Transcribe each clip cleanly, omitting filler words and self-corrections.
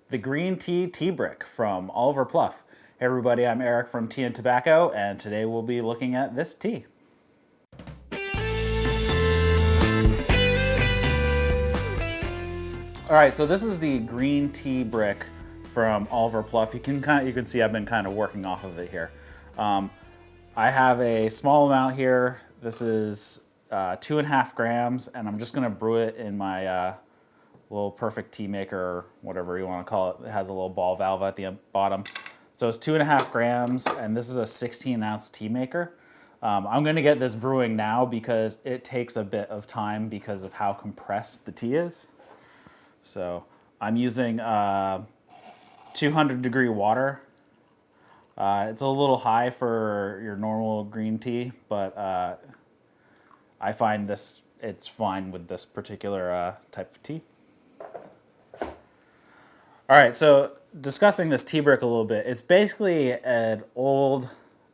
the green tea brick from Oliver Pluff. Hey everybody, I'm Eric from Tea and Tobacco, and today we'll be looking at this tea. All right, so this is the green tea brick from Oliver Pluff. You can see I've been kind of working off of it here. I have a small amount here. This is 2.5 grams, and I'm just gonna brew it in my little perfect tea maker, or whatever you want to call it. It has a little ball valve at the bottom. So it's 2.5 grams, and this is a 16-ounce tea maker. I'm gonna get this brewing now because it takes a bit of time because of how compressed the tea is. So I'm using 200-degree water. It's a little high for your normal green tea, but I find it's fine with this particular type of tea. All right, so discussing this tea brick a little bit, it's basically an old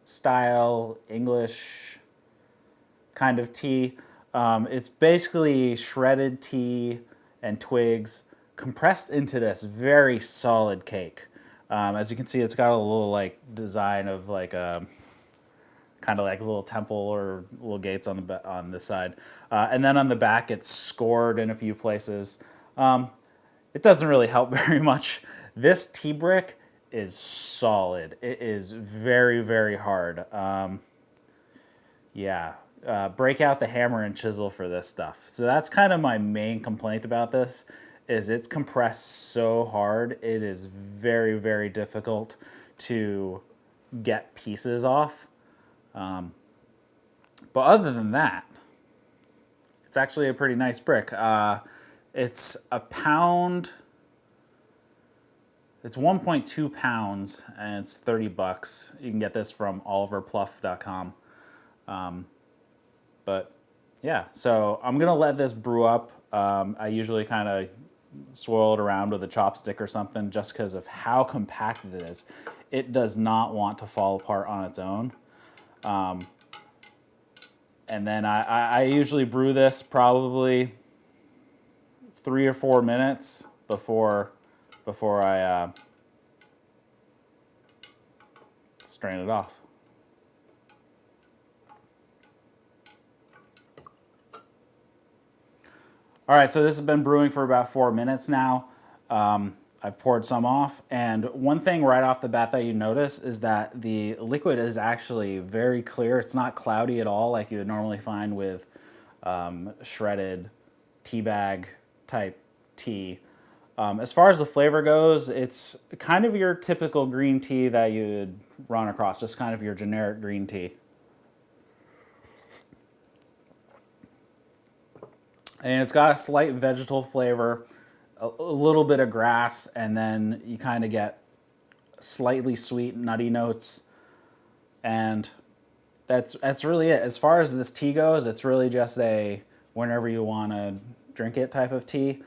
style English kind of tea. It's basically shredded tea and twigs compressed into this very solid cake. As you can see, it's got a little like design of like a kind of like a little temple or little gates on this side, and then on the back it's scored in a few places. It doesn't really help very much. This tea brick is solid. It is very, very hard. Break out the hammer and chisel for this stuff. So that's kind of my main complaint about this, is it's compressed so hard. It is very, very difficult to get pieces off. But other than that, it's actually a pretty nice brick. It's a pound. It's 1.2 pounds, and it's $30. You can get this from oliverpluff.com. But yeah, so I'm gonna let this brew up. I usually kind of swirl it around with a chopstick or something just because of how compacted it is. It does not want to fall apart on its own. And then I usually brew this probably 3 or 4 minutes before I strain it off. All right, so this has been brewing for about 4 minutes now. I've poured some off, and one thing right off the bat that you notice is that the liquid is actually very clear. It's not cloudy at all like you would normally find with shredded tea bag type tea. As far as the flavor goes, it's kind of your typical green tea that you'd run across, just kind of your generic green tea. And it's got a slight vegetal flavor, a little bit of grass, and then you kind of get slightly sweet, nutty notes. And that's really it. As far as this tea goes, it's really just a whenever you want to drink it type of tea.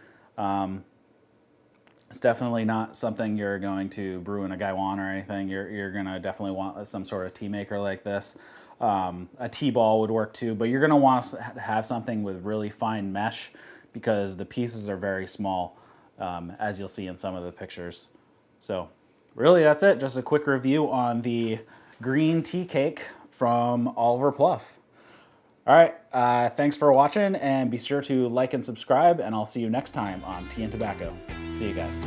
It's definitely not something you're going to brew in a gaiwan or anything. You're going to definitely want some sort of tea maker like this. A tea ball would work too, but you're going to want to have something with really fine mesh because the pieces are very small, as you'll see in some of the pictures. So really that's it. Just a quick review on the green tea cake from Oliver Pluff. All right, thanks for watching, and be sure to like and subscribe, and I'll see you next time on Tea and Tobacco. See you guys.